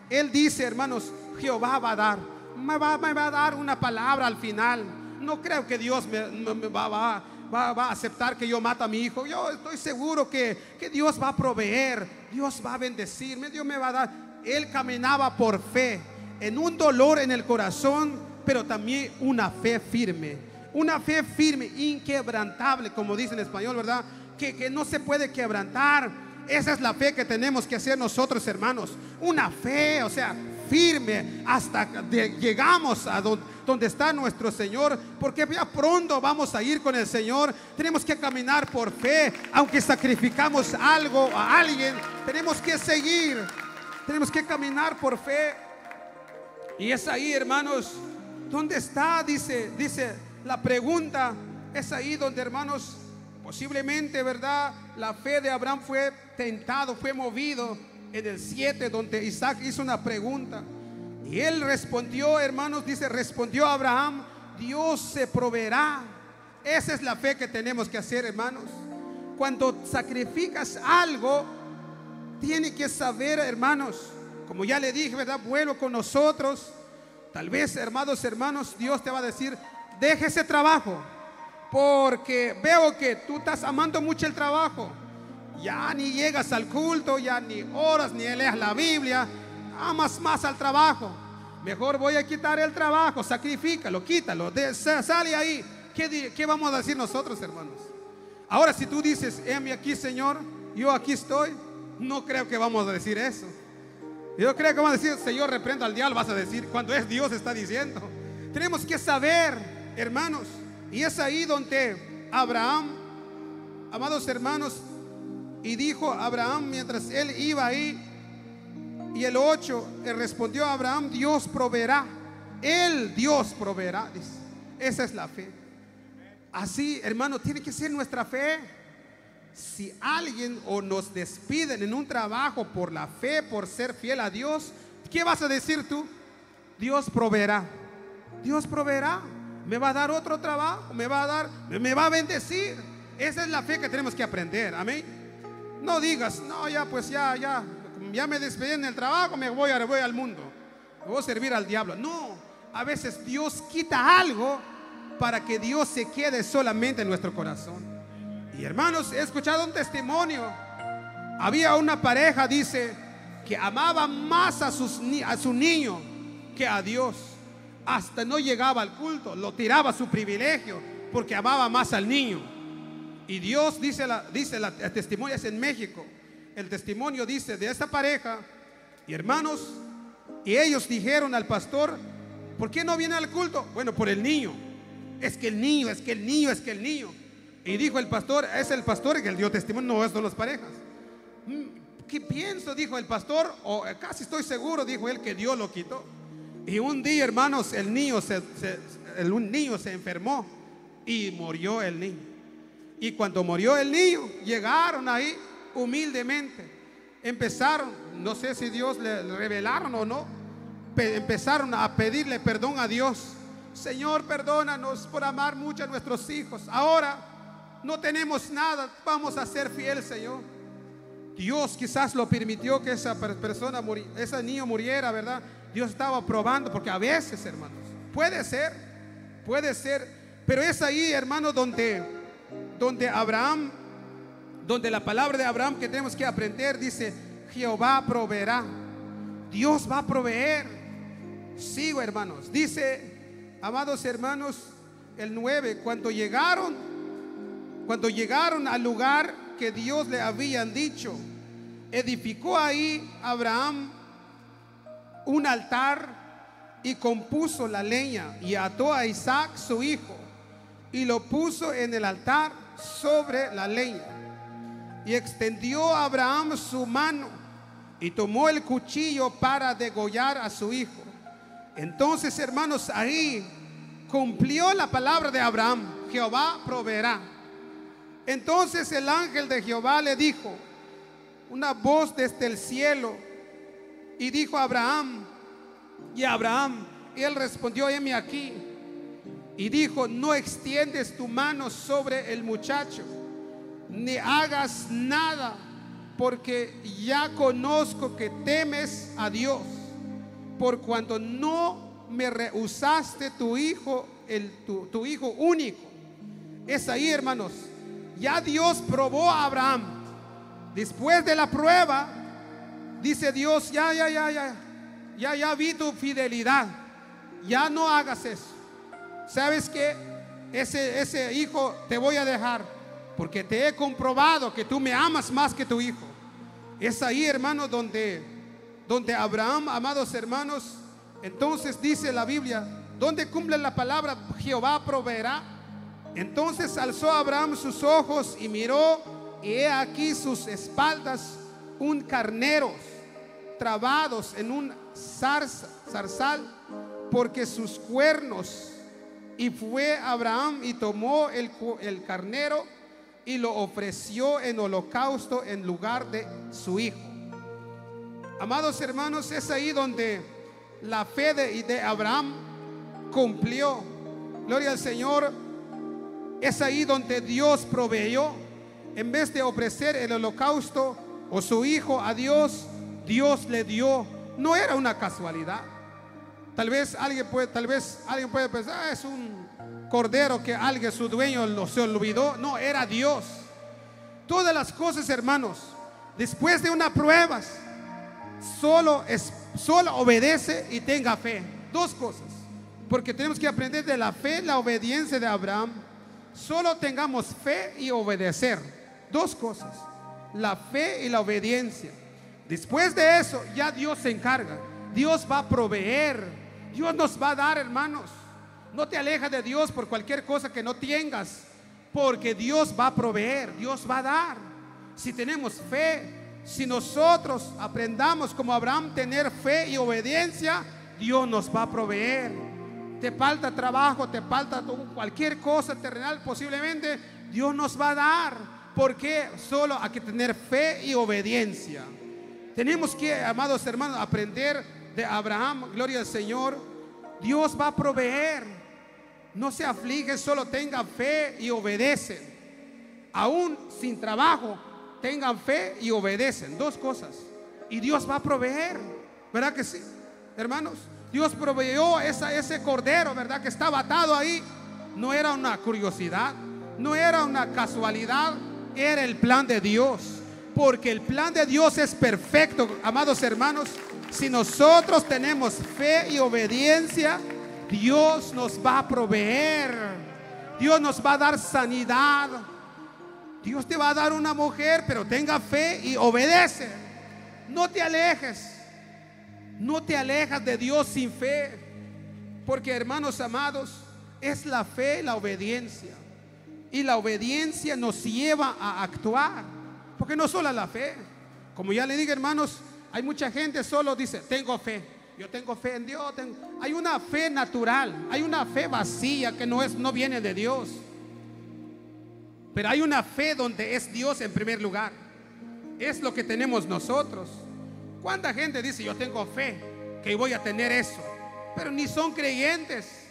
Él dice, hermanos: Jehová va a dar, me va a dar una palabra al final. No creo que Dios me va a aceptar que yo mate a mi hijo. Yo estoy seguro que Dios va a proveer, Dios va a bendecirme, Dios me va a dar. Él caminaba por fe, en un dolor en el corazón, pero también una fe firme, inquebrantable, como dice en español, ¿verdad? Que no se puede quebrantar. Esa es la fe que tenemos que hacer nosotros, hermanos. Una fe, o sea, firme hasta llegamos a donde está nuestro Señor, porque ya pronto vamos a ir con el Señor. Tenemos que caminar por fe, aunque sacrificamos algo a alguien, tenemos que seguir, tenemos que caminar por fe. Y es ahí, hermanos, donde está, dice la pregunta, es ahí donde, hermanos, posiblemente, ¿verdad? La fe de Abraham fue tentado, fue movido en el 7, donde Isaac hizo una pregunta. Y él respondió, hermanos, dice, respondió Abraham, Dios se proveerá. Esa es la fe que tenemos que hacer, hermanos. Cuando sacrificas algo, tiene que saber, hermanos, como ya le dije, ¿verdad? Vuelvo con nosotros. Tal vez, hermanos, Dios te va a decir, deje ese trabajo, porque veo que tú estás amando mucho el trabajo. Ya ni llegas al culto, ya ni oras, ni leas la Biblia, amas más al trabajo. Mejor voy a quitar el trabajo, sacrifícalo, quítalo, sale ahí. ¿Qué vamos a decir nosotros, hermanos? Ahora, si tú dices, heme aquí, Señor, yo aquí estoy, no creo que vamos a decir eso. Yo creo que vamos a decir, Señor, reprendo al diablo, vas a decir, cuando es Dios está diciendo. Tenemos que saber, hermanos, y es ahí donde Abraham, amados hermanos, y dijo Abraham mientras él iba ahí, y el 8, él respondió a Abraham, Dios proveerá, Dios proveerá, dice. Esa es la fe. Así, hermano, tiene que ser nuestra fe. Si alguien o nos despiden en un trabajo por la fe, por ser fiel a Dios, ¿qué vas a decir tú? Dios proveerá. Dios proveerá. Me va a dar otro trabajo, me va a bendecir. Esa es la fe que tenemos que aprender. Amén. No digas, no, ya pues ya me despedí en el trabajo, me voy al mundo, me voy a servir al diablo. No, a veces Dios quita algo para que Dios se quede solamente en nuestro corazón. Y hermanos, he escuchado un testimonio. Había una pareja, dice, que amaba más a su niño que a Dios. Hasta no llegaba al culto, lo tiraba su privilegio porque amaba más al niño. Y Dios dice el testimonio es en México. El testimonio dice de esta pareja. Y hermanos, y ellos dijeron al pastor, ¿por qué no viene al culto? Bueno, por el niño. Es que el niño. Y dijo el pastor, es el pastor que dio testimonio, no son las parejas. ¿Qué pienso? Dijo el pastor, o casi estoy seguro, dijo él, que Dios lo quitó. Y un día, hermanos, el niño se enfermó y murió el niño. Y cuando murió el niño, llegaron ahí humildemente. Empezaron, no sé si Dios le revelaron o no, empezaron a pedirle perdón a Dios. Señor, perdónanos por amar mucho a nuestros hijos. Ahora no tenemos nada, vamos a ser fieles, Señor. Dios quizás lo permitió que esa persona ese niño muriera, ¿verdad? Dios estaba probando, porque a veces, hermanos, puede ser, pero es ahí, hermanos, donde Abraham, donde la palabra de Abraham que tenemos que aprender dice, Jehová proveerá. Dios va a proveer. Sigo, hermanos, dice, amados hermanos, el 9, cuando llegaron al lugar que Dios le habían dicho, edificó ahí Abraham un altar y compuso la leña y ató a Isaac su hijo y lo puso en el altar sobre la leña. Y extendió a Abraham su mano y tomó el cuchillo para degollar a su hijo. Entonces, hermanos, ahí cumplió la palabra de Abraham, Jehová proveerá. Entonces el ángel de Jehová le dijo, una voz desde el cielo, y dijo a Abraham, y él respondió, heme aquí. Y dijo, no extiendes tu mano sobre el muchacho, ni hagas nada, porque ya conozco que temes a Dios, por cuanto no me rehusaste tu hijo, tu hijo único. Es ahí, hermanos. Ya Dios probó a Abraham. Después de la prueba, dice Dios, ya vi tu fidelidad. Ya no hagas eso. ¿Sabes qué? Ese hijo te voy a dejar, porque te he comprobado que tú me amas más que tu hijo. Es ahí, hermanos, donde Abraham, amados hermanos, entonces dice la Biblia, donde cumple la palabra, Jehová proveerá. Entonces alzó Abraham sus ojos y miró, y he aquí sus espaldas un carneros trabados en un zarzal porque sus cuernos. Y fue Abraham y tomó el carnero y lo ofreció en holocausto en lugar de su hijo. Amados hermanos, es ahí donde la fe de Abraham cumplió. Gloria al Señor. Es ahí donde Dios proveyó. En vez de ofrecer el holocausto o su hijo a Dios, Dios le dio. No era una casualidad. Tal vez alguien puede pensar, es un cordero que alguien, su dueño, se olvidó. No, era Dios. Todas las cosas, hermanos, después de una prueba, solo obedece y tenga fe. Dos cosas, porque tenemos que aprender de la fe, la obediencia de Abraham. Solo tengamos fe y obedecer. Dos cosas, la fe y la obediencia. Después de eso, ya Dios se encarga. Dios va a proveer. Dios nos va a dar, hermanos. No te alejes de Dios por cualquier cosa que no tengas, porque Dios va a proveer, Dios va a dar. Si tenemos fe, si nosotros aprendamos como Abraham tener fe y obediencia, Dios nos va a proveer. Te falta trabajo, te falta cualquier cosa terrenal, posiblemente Dios nos va a dar, porque solo hay que tener fe y obediencia. Tenemos que, amados hermanos, aprender de Abraham. Gloria al Señor. Dios va a proveer. No se aflige, solo tengan fe y obedecen. Aún sin trabajo, tengan fe y obedecen. Dos cosas. Y Dios va a proveer. ¿Verdad que sí, hermanos? Dios proveyó ese cordero, ¿verdad? Que estaba atado ahí. No era una curiosidad, no era una casualidad, era el plan de Dios. Porque el plan de Dios es perfecto, amados hermanos. Si nosotros tenemos fe y obediencia, Dios nos va a proveer. Dios nos va a dar sanidad. Dios te va a dar una mujer, pero tenga fe y obedece. No te alejes. No te alejas de Dios sin fe. Porque, hermanos amados, es la fe y la obediencia. Y la obediencia nos lleva a actuar. Porque no solo la fe. Como ya le dije, hermanos, hay mucha gente solo dice, tengo fe. Yo tengo fe en Dios. Hay una fe natural, hay una fe vacía que no viene de Dios. Pero hay una fe donde es Dios en primer lugar. Es lo que tenemos nosotros. ¿Cuánta gente dice, yo tengo fe que voy a tener eso? Pero ni son creyentes.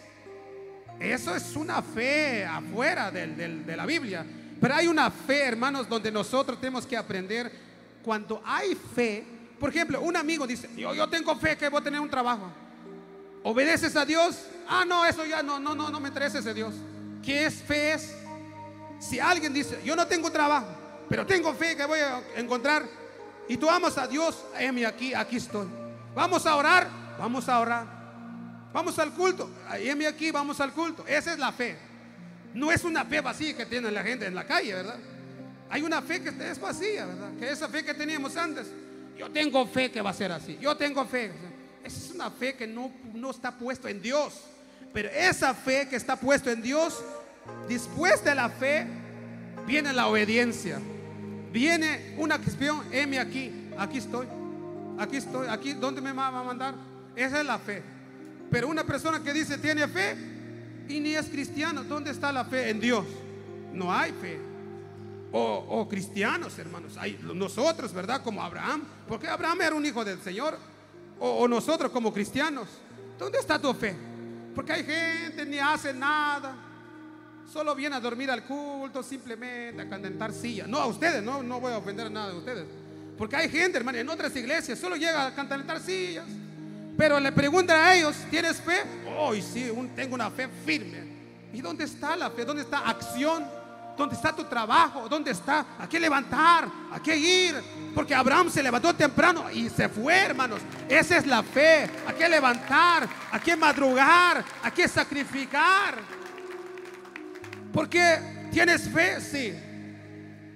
Eso es una fe afuera de la Biblia. Pero hay una fe, hermanos, donde nosotros tenemos que aprender. Cuando hay fe, por ejemplo, un amigo dice, yo tengo fe que voy a tener un trabajo. ¿Obedeces a Dios? Ah, no, eso ya no me interesa ese Dios. ¿Qué es fe? Es si alguien dice, yo no tengo trabajo, pero tengo fe que voy a encontrar, y tú amas a Dios, aquí estoy. Vamos a orar, vamos a orar. Vamos al culto, aquí, vamos al culto. Esa es la fe. No es una fe vacía que tiene la gente en la calle, ¿verdad? Hay una fe que es vacía, ¿verdad? Que esa fe que teníamos antes. Yo tengo fe que va a ser así. Yo tengo fe. Esa es una fe que no está puesto en Dios. Pero esa fe que está puesto en Dios, después de la fe viene la obediencia. Viene una cuestión, aquí estoy. Aquí, ¿dónde me va a mandar? Esa es la fe. Pero una persona que dice tiene fe y ni es cristiano, ¿dónde está la fe? En Dios. No hay fe. O cristianos, hermanos, hay nosotros, ¿verdad? Como Abraham, porque Abraham era un hijo del Señor. O nosotros como cristianos, ¿dónde está tu fe? Porque hay gente ni hace nada, solo viene a dormir al culto, simplemente a calentar sillas. No a ustedes, no voy a ofender a nada de ustedes, porque hay gente, hermano, en otras iglesias solo llega a calentar sillas. Pero le preguntan a ellos, ¿tienes fe? Oh, sí, tengo una fe firme. ¿Y dónde está la fe? ¿Dónde está acción? ¿Dónde está tu trabajo? ¿Dónde está? ¿A qué levantar? ¿A qué ir? Porque Abraham se levantó temprano y se fue, hermanos. Esa es la fe. ¿A qué levantar? ¿A qué madrugar? ¿A qué sacrificar? Porque tienes fe, sí.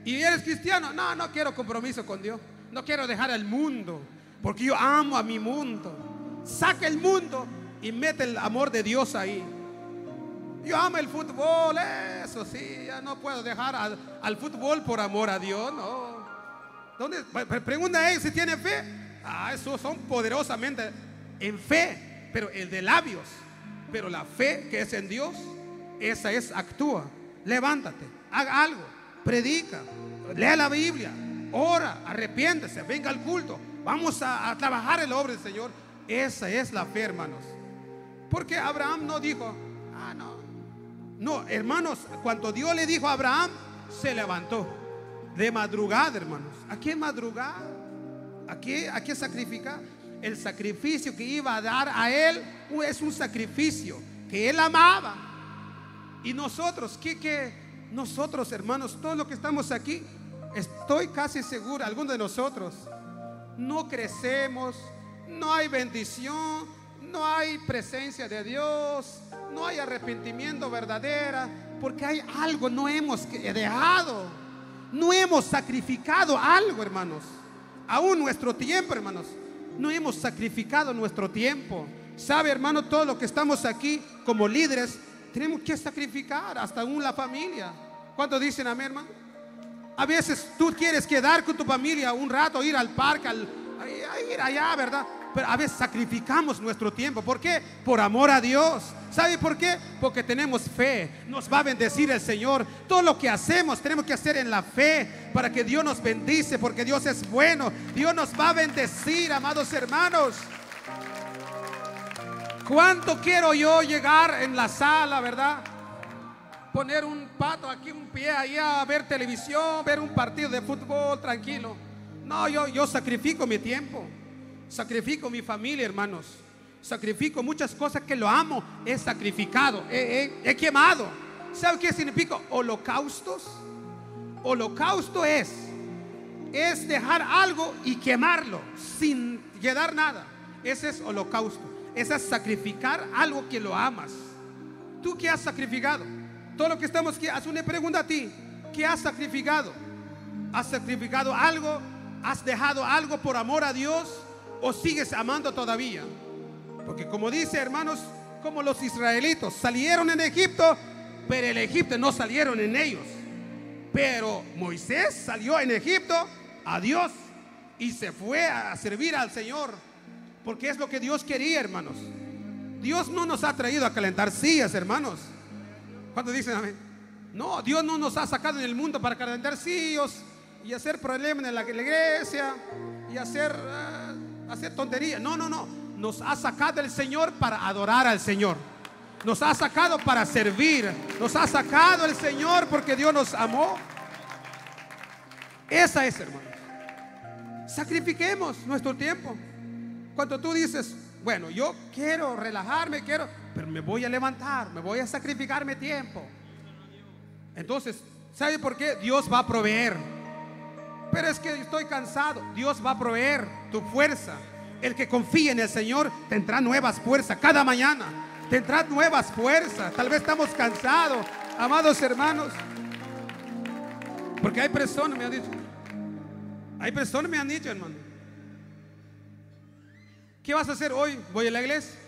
¿Y eres cristiano? No quiero compromiso con Dios. No quiero dejar el mundo, porque yo amo a mi mundo. Saca el mundo y mete el amor de Dios ahí. Yo amo el fútbol, eso sí, ya no puedo dejar al fútbol por amor a Dios, no. ¿Dónde? Pregunta a él si tiene fe. Esos son poderosamente en fe. pero el de labios. Pero la fe que es en Dios, esa es, actúa. Levántate, haga algo, predica, lea la Biblia, ora, arrepiéntese, venga al culto, vamos a trabajar en la obra del Señor. Esa es la fe, hermanos. Porque Abraham no dijo, no, hermanos, cuando Dios le dijo a Abraham, se levantó de madrugada, hermanos. ¿A qué madrugada? ¿A qué sacrificar? El sacrificio que iba a dar a él es un sacrificio que él amaba. Y nosotros, nosotros, hermanos, todos los que estamos aquí, estoy casi seguro, algunos de nosotros no crecemos, no hay bendición, no hay presencia de Dios, no hay arrepentimiento verdadera, porque hay algo, no hemos dejado, no hemos sacrificado algo, hermanos. Aún nuestro tiempo, hermanos, no hemos sacrificado nuestro tiempo. Sabe, hermano, todo lo que estamos aquí como líderes, tenemos que sacrificar, hasta aún la familia. ¿Cuántos dicen amén, hermano? A veces tú quieres quedar con tu familia un rato, ir al parque, ir allá, ¿verdad? Pero a veces sacrificamos nuestro tiempo. ¿Por qué? Por amor a Dios. ¿Sabe por qué? Porque tenemos fe. Nos va a bendecir el Señor. Todo lo que hacemos tenemos que hacer en la fe, para que Dios nos bendice, porque Dios es bueno. Dios nos va a bendecir, amados hermanos. ¿Cuánto quiero yo llegar en la sala, verdad? Poner un pato aquí, un pie allá, ver televisión, ver un partido de fútbol tranquilo. No, yo sacrifico mi tiempo, sacrifico mi familia, hermanos. Sacrifico muchas cosas que lo amo. He sacrificado, he quemado. ¿Sabe qué significa holocaustos? Holocausto es dejar algo y quemarlo sin quedar nada. Ese es holocausto. Ese es sacrificar algo que lo amas. ¿Tú qué has sacrificado? Todo lo que estamos aquí, haz una pregunta a ti. ¿Qué has sacrificado? ¿Has sacrificado algo? ¿Has dejado algo por amor a Dios? ¿O sigues amando todavía? Porque como dice, hermanos, como los israelitos salieron en Egipto, pero el Egipto no salieron en ellos. Pero Moisés salió en Egipto a Dios y se fue a servir al Señor, porque es lo que Dios quería, hermanos. Dios no nos ha traído a calentar sillas, hermanos. ¿Cuántos dicen amén? No, Dios no nos ha sacado en el mundo para calentar sillas y hacer problemas en la iglesia y hacer tonterías. No. Nos ha sacado el Señor para adorar al Señor. Nos ha sacado para servir. Nos ha sacado el Señor porque Dios nos amó. Esa es, hermanos. Sacrifiquemos nuestro tiempo. Cuando tú dices, bueno, yo quiero relajarme, pero me voy a levantar, me voy a sacrificar mi tiempo. Entonces, ¿sabe por qué? Dios va a proveer. Pero es que estoy cansado. Dios va a proveer tu fuerza. El que confía en el Señor tendrá nuevas fuerzas cada mañana. Tendrá nuevas fuerzas. Tal vez estamos cansados, amados hermanos, porque hay personas me han dicho, hermano, ¿qué vas a hacer hoy? Voy a la iglesia.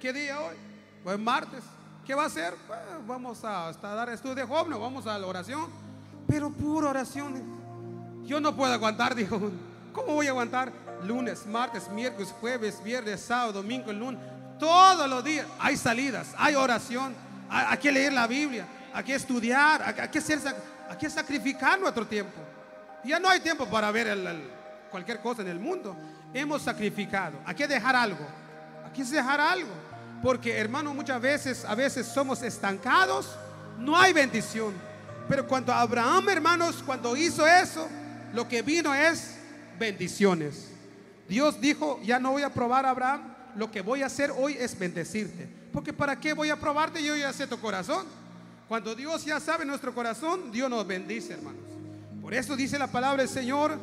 ¿Qué día hoy? Pues martes. ¿Qué va a hacer? Pues vamos a dar estudio de jóvenes, vamos a la oración. Pero pura oraciones. Yo no puedo aguantar, dijo. ¿Cómo voy a aguantar? Lunes, martes, miércoles, jueves, viernes, sábado, domingo, el lunes. Todos los días hay salidas, hay oración. Hay que leer la Biblia, hay que estudiar, hay que sacrificar nuestro tiempo. Ya no hay tiempo para ver cualquier cosa en el mundo. Hemos sacrificado. Hay que dejar algo. Hay que dejar algo. Porque, hermano, muchas veces, somos estancados. No hay bendición. Pero cuando Abraham, hermanos, cuando hizo eso, lo que vino es bendiciones. Dios dijo, ya no voy a probar a Abraham, lo que voy a hacer hoy es bendecirte. Porque ¿para qué voy a probarte? Yo ya sé tu corazón. Cuando Dios ya sabe nuestro corazón, Dios nos bendice, hermanos. Por eso dice la palabra del Señor,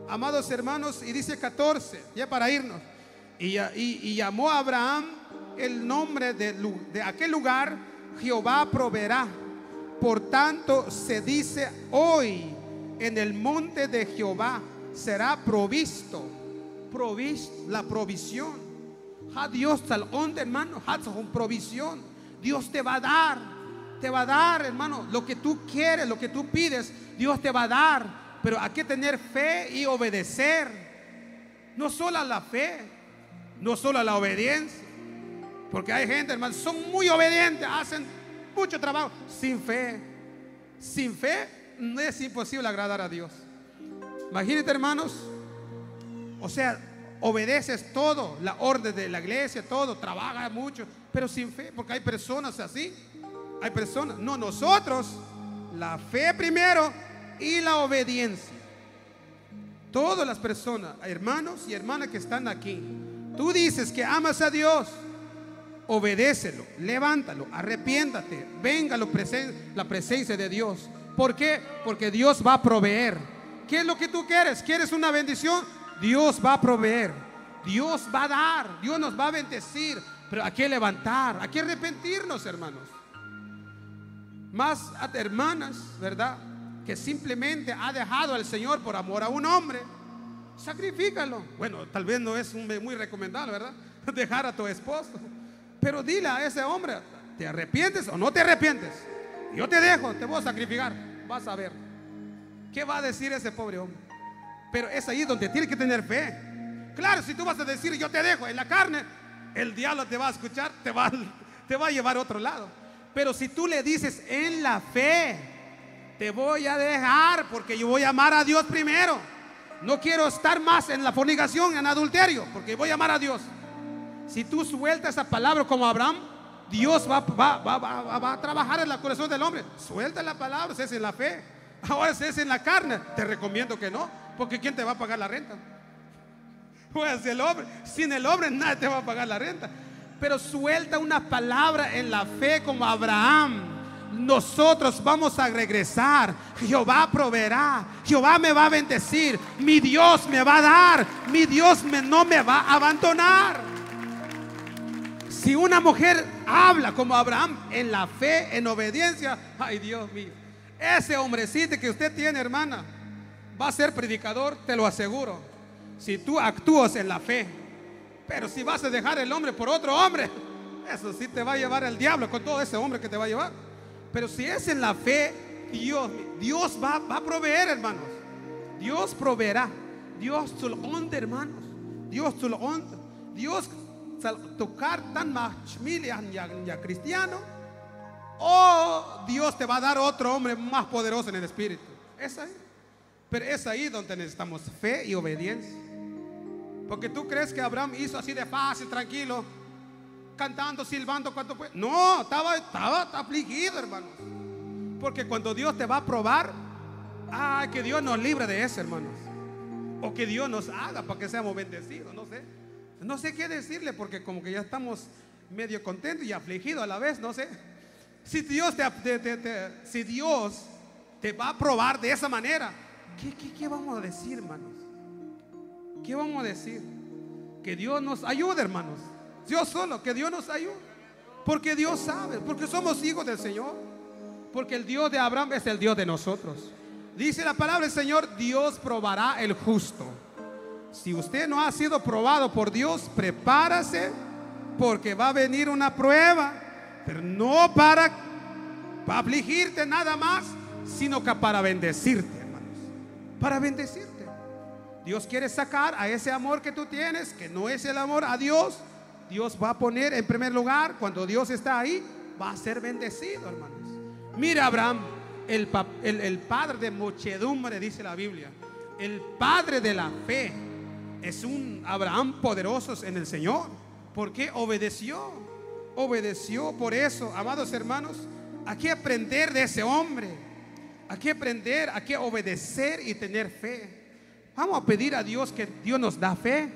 amados hermanos, y dice 14, ya para irnos. Y llamó a Abraham el nombre de aquel lugar, Jehová proveerá. Por tanto se dice hoy, en el monte de Jehová será provisto, la provisión. Dios tal onda, hermano, con provisión. Dios te va a dar, hermano, lo que tú quieres, lo que tú pides, Dios te va a dar. Pero hay que tener fe y obedecer. No solo la fe, no solo la obediencia, Porque hay gente, hermanos, son muy obedientes, hacen mucho trabajo sin fe. Sin fe no es imposible agradar a Dios. Imagínate, hermanos, o sea, obedeces todo, la orden de la iglesia, todo, trabajas mucho, pero sin fe, porque hay personas así. Hay personas, no, nosotros, la fe primero y la obediencia. Todas las personas, hermanos y hermanas que están aquí, tú dices que amas a Dios, obedécelo, levántalo, arrepiéntate, venga la presencia de Dios. ¿Por qué? Porque Dios va a proveer. ¿Qué es lo que tú quieres? ¿Quieres una bendición? Dios va a proveer, Dios va a dar, Dios nos va a bendecir. Pero hay que levantar, hay que arrepentirnos, hermanos. Más hermanas, ¿verdad?, que simplemente ha dejado al Señor por amor a un hombre, sacrifícalo. Bueno, tal vez no es muy recomendable, ¿verdad?, dejar a tu esposo, pero dile a ese hombre: ¿te arrepientes o no te arrepientes? Yo te dejo, te voy a sacrificar. Vas a ver qué va a decir ese pobre hombre. Pero es ahí donde tienes que tener fe. Claro, si tú vas a decir yo te dejo en la carne, el diablo te va a escuchar, te va a llevar a otro lado. Pero si tú le dices en la fe: te voy a dejar porque yo voy a amar a Dios primero, no quiero estar más en la fornicación, en adulterio, porque voy a amar a Dios. Si tú sueltas esa palabra como Abraham, Dios va a trabajar en el corazón del hombre. Suelta la palabra, si es en la fe. Ahora si es en la carne, te recomiendo que no, porque ¿quién te va a pagar la renta? Pues el hombre, sin el hombre nadie te va a pagar la renta. Pero suelta una palabra en la fe como Abraham. Nosotros vamos a regresar. Jehová proveerá, Jehová me va a bendecir, mi Dios me va a dar, mi Dios no me va a abandonar. Si una mujer habla como Abraham en la fe, en obediencia, ay Dios mío, ese hombrecito que usted tiene, hermana, va a ser predicador, te lo aseguro, si tú actúas en la fe. Pero si vas a dejar el hombre por otro hombre, eso sí te va a llevar el diablo con todo ese hombre que te va a llevar. Pero si es en la fe, Dios va a proveer, hermanos. Dios proveerá. Dios te lo honra, hermanos. Dios te lo honra. Dios tocar tan machmilian ya cristiano, o Dios te va a dar otro hombre más poderoso en el espíritu. Es ahí. Pero es ahí donde necesitamos fe y obediencia. Porque tú crees que Abraham hizo así de fácil, tranquilo, cantando, silbando cuanto puede. No, estaba afligido, hermanos. Porque cuando Dios te va a probar, que Dios nos libre de eso, hermanos. O que Dios nos haga para que seamos bendecidos. No sé qué decirle, porque como que ya estamos medio contentos y afligidos a la vez. No sé. Si Dios te va a probar de esa manera, ¿qué vamos a decir, hermanos? ¿Qué vamos a decir? Que Dios nos ayude, hermanos. Dios solo, que Dios nos ayude. Porque Dios sabe, porque somos hijos del Señor. Porque el Dios de Abraham es el Dios de nosotros. Dice la palabra del Señor: Dios probará el justo. Si usted no ha sido probado por Dios, prepárase, porque va a venir una prueba. Pero no para afligirte nada más, sino que para bendecirte, hermanos. Para bendecirte. Dios quiere sacar a ese amor que tú tienes, que no es el amor a Dios. Dios va a poner en primer lugar. Cuando Dios está ahí, va a ser bendecido, hermanos. Mira Abraham, el padre de muchedumbre, dice la Biblia. El padre de la fe. Es un Abraham poderoso en el Señor, porque obedeció. Por eso, amados hermanos, hay que aprender de ese hombre. Hay que aprender, hay que obedecer y tener fe. Vamos a pedir a Dios que Dios nos da fe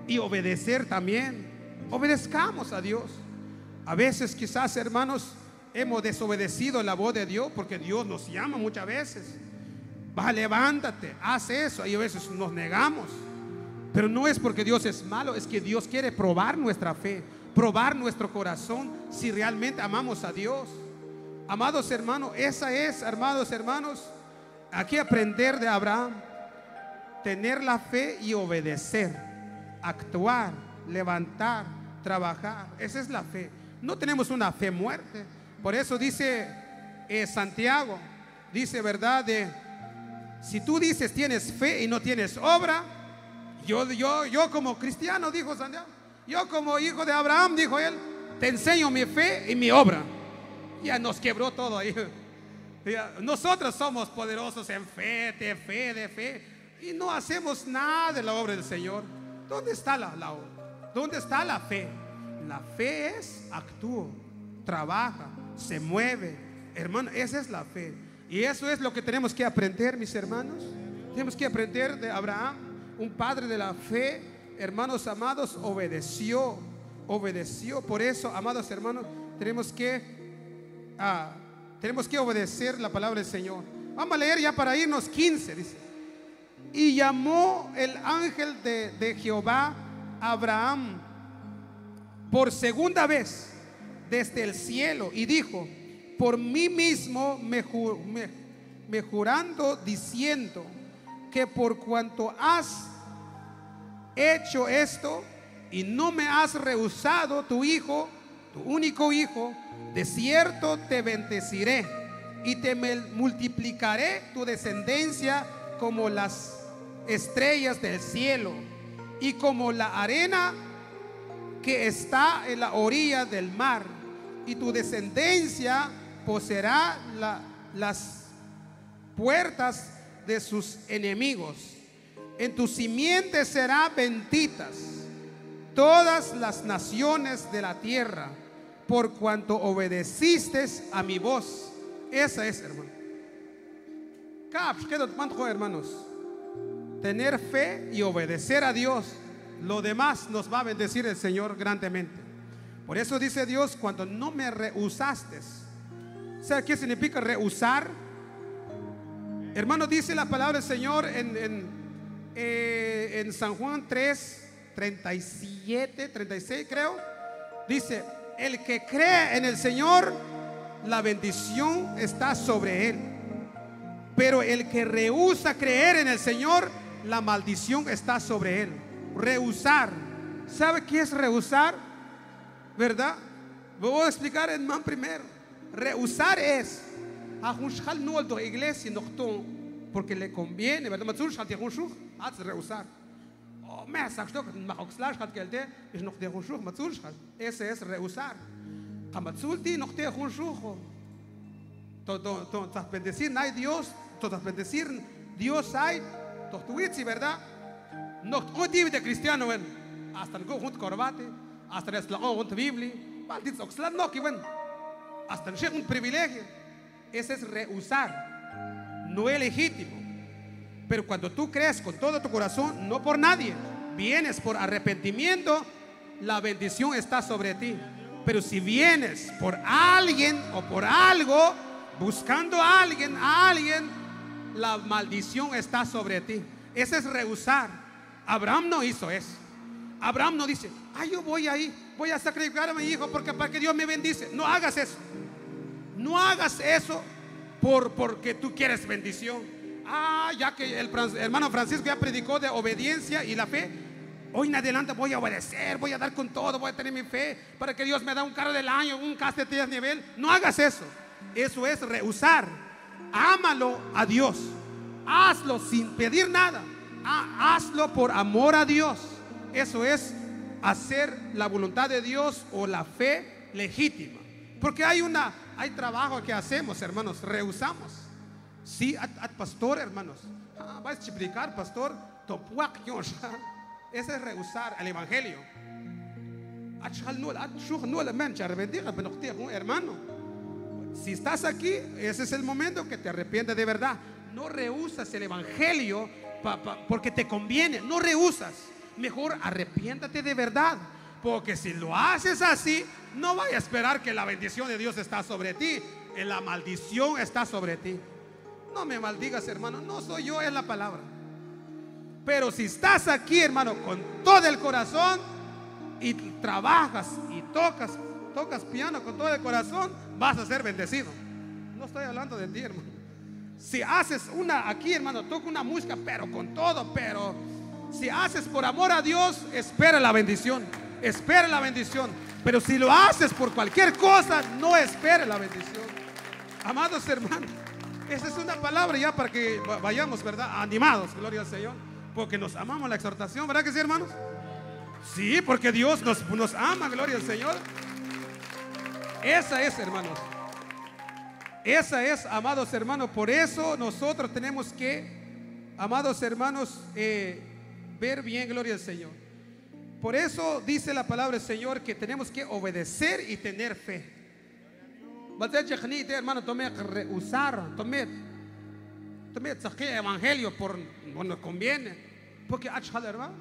y obedecer también. Obedezcamos a Dios. A veces quizás, hermanos, hemos desobedecido la voz de Dios, porque Dios nos llama muchas veces. Levántate, haz eso. Y a veces nos negamos. Pero no es porque Dios es malo, es que Dios quiere probar nuestra fe, probar nuestro corazón, si realmente amamos a Dios. Amados hermanos, esa es, amados hermanos, hay que aprender de Abraham. Tener la fe y obedecer, actuar, levantar, trabajar. Esa es la fe. No tenemos una fe muerta. Por eso dice Santiago, dice, ¿verdad? Si tú dices tienes fe y no tienes obra, yo como cristiano, dijo Santiago, yo como hijo de Abraham, dijo él, te enseño mi fe y mi obra. Ya nos quebró todo ahí. Nosotros somos poderosos en fe, de fe, de fe, y no hacemos nada de la obra del Señor. ¿Dónde está la obra? ¿Dónde está la fe? La fe es actúa, trabaja, se mueve. Hermano, esa es la fe. Y eso es lo que tenemos que aprender, mis hermanos. Tenemos que aprender de Abraham, un padre de la fe. Hermanos amados, obedeció. Por eso, amados hermanos, tenemos que obedecer la palabra del Señor. Vamos a leer ya para irnos 15, dice. Y llamó el ángel de Jehová a Abraham por segunda vez desde el cielo y dijo: por mí mismo me jurando, diciendo que por cuanto has hecho esto y no me has rehusado tu hijo, tu único hijo, de cierto te bendeciré y te multiplicaré tu descendencia como las estrellas del cielo y como la arena que está en la orilla del mar, y tu descendencia poseerá las puertas de sus enemigos. En tu simiente serán benditas todas las naciones de la tierra, por cuanto obedeciste a mi voz. Esa es, hermano. Hermanos, tener fe y obedecer a Dios. Lo demás nos va a bendecir el Señor grandemente. Por eso dice Dios: cuando no me rehusaste. ¿Sabe qué significa rehusar? Hermano, dice la palabra del Señor en San Juan 3, 37, 36 creo. Dice: el que cree en el Señor, la bendición está sobre él. Pero el que rehúsa creer en el Señor, la maldición está sobre él. Rehusar. ¿Sabe qué es rehusar? ¿Verdad? Voy a explicar en man primero. Rehusar es iglesia porque le conviene, ¿verdad? Rehusar. Ese es rehusar. Bendecir, no hay Dios. Bendecir, Dios hay. ¿Verdad? No de cristiano, hasta el junto corbate, hasta el junto Biblia, maldito oxlam no que hasta el un privilegio. Ese es rehusar, no es legítimo. Pero cuando tú crees con todo tu corazón, no por nadie, vienes por arrepentimiento, la bendición está sobre ti. Pero si vienes por alguien o por algo, buscando a alguien, la maldición está sobre ti. Ese es rehusar. Abraham no hizo eso. Abraham no dice: yo voy ahí, voy a sacrificar a mi hijo para que Dios me bendice. No hagas eso. No hagas eso porque tú quieres bendición. Ya que el hermano Francisco ya predicó de obediencia y la fe, hoy en adelante voy a obedecer, voy a dar con todo, voy a tener mi fe para que Dios me da un carro del año, un casete de nivel. No hagas eso. Eso es rehusar. Ámalo a Dios. Hazlo sin pedir nada. Hazlo por amor a Dios. Eso es hacer la voluntad de Dios o la fe legítima. Porque hay trabajo que hacemos, hermanos, rehusamos. Sí, pastor, hermanos. Va a explicar, pastor. Ese es rehusar el evangelio. Hermano, si estás aquí, ese es el momento que te arrepientes de verdad. No rehusas el evangelio porque te conviene. No rehusas. Mejor arrepiéntate de verdad. Porque si lo haces así, no vayas a esperar que la bendición de Dios está sobre ti. La maldición está sobre ti. No me maldigas, hermano. No soy yo, es la palabra. Pero si estás aquí, hermano, con todo el corazón y trabajas y tocas piano con todo el corazón, vas a ser bendecido. No estoy hablando de ti, hermano. Si haces aquí, hermano, toca una música, pero con todo, pero si haces por amor a Dios, espera la bendición. Espera la bendición. Pero si lo haces por cualquier cosa, no espere la bendición. Amados hermanos, esa es una palabra ya para que vayamos, ¿verdad? Animados, gloria al Señor. Porque nos amamos la exhortación, ¿verdad que sí, hermanos? Sí, porque Dios nos ama, gloria al Señor. Esa es, hermanos. Esa es, amados hermanos. Por eso nosotros tenemos que, amados hermanos, ver bien, gloria al Señor. Por eso dice la palabra del Señor que tenemos que obedecer y tener fe. Hermano, tomé rehusar, tomé evangelio por nos conviene, porque hermano,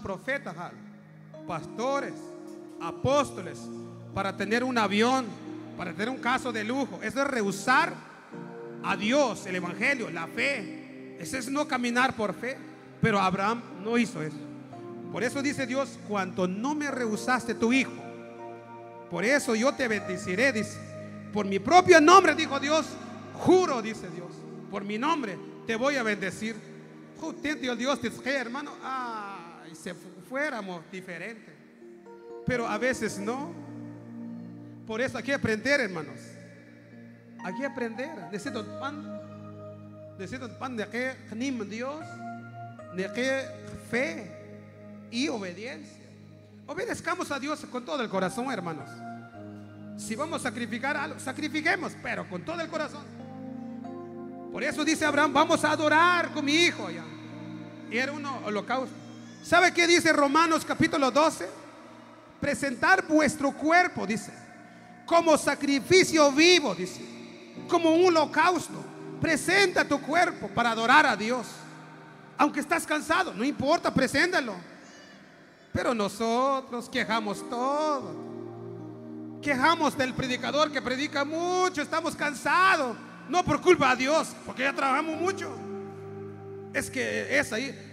profetas, pastores, apóstoles, para tener un avión, para tener un caso de lujo. Eso es rehusar a Dios, el evangelio, la fe. Ese es no caminar por fe. Pero Abraham no hizo eso. Por eso dice Dios: cuanto no me rehusaste tu hijo, por eso yo te bendeciré, dice. Por mi propio nombre, dijo Dios, juro, dice Dios, por mi nombre te voy a bendecir. Dios, hermano, y si fuéramos diferentes. Pero a veces no. Por eso hay que aprender, hermanos. Hay que aprender. Necesito pan de que Dios, de que fe y obediencia. Obedezcamos a Dios con todo el corazón, hermanos. Si vamos a sacrificar algo, sacrifiquemos, pero con todo el corazón. Por eso dice Abraham: vamos a adorar con mi hijo allá. Y era un holocausto. ¿Sabe qué dice Romanos capítulo 12? Presentar vuestro cuerpo, dice, como sacrificio vivo, dice, como un holocausto. Presenta tu cuerpo para adorar a Dios. Aunque estás cansado, no importa, preséntalo. Pero nosotros quejamos todo. Quejamos del predicador que predica mucho. Estamos cansados. No por culpa de Dios, porque ya trabajamos mucho. Es que es ahí.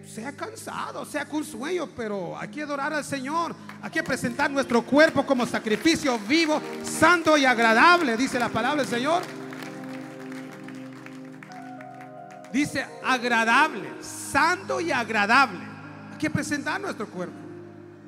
Sea cansado, sea con sueño, pero hay que adorar al Señor. Hay que presentar nuestro cuerpo como sacrificio vivo, santo y agradable, dice la palabra del Señor. Dice agradable, santo y agradable. Hay que presentar nuestro cuerpo.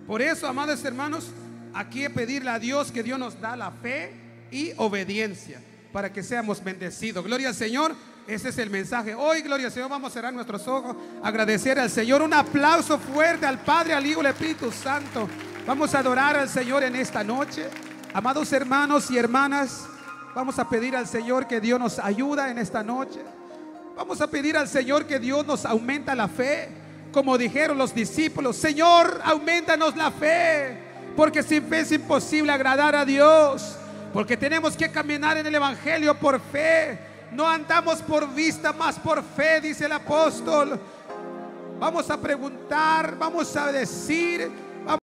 Por eso, amados hermanos, hay que pedirle a Dios que Dios nos da la fe y obediencia para que seamos bendecidos. Gloria al Señor. Ese es el mensaje hoy. Gloria al Señor. Vamos a cerrar nuestros ojos, agradecer al Señor. Un aplauso fuerte al Padre, al Hijo y al Espíritu Santo. Vamos a adorar al Señor en esta noche. Amados hermanos y hermanas, vamos a pedir al Señor que Dios nos ayude en esta noche. Vamos a pedir al Señor que Dios nos aumenta la fe, como dijeron los discípulos: Señor, aumentanos la fe, porque sin fe es imposible agradar a Dios. Porque tenemos que caminar en el evangelio por fe. No andamos por vista, más por fe, dice el apóstol. Vamos a preguntar, vamos a decir,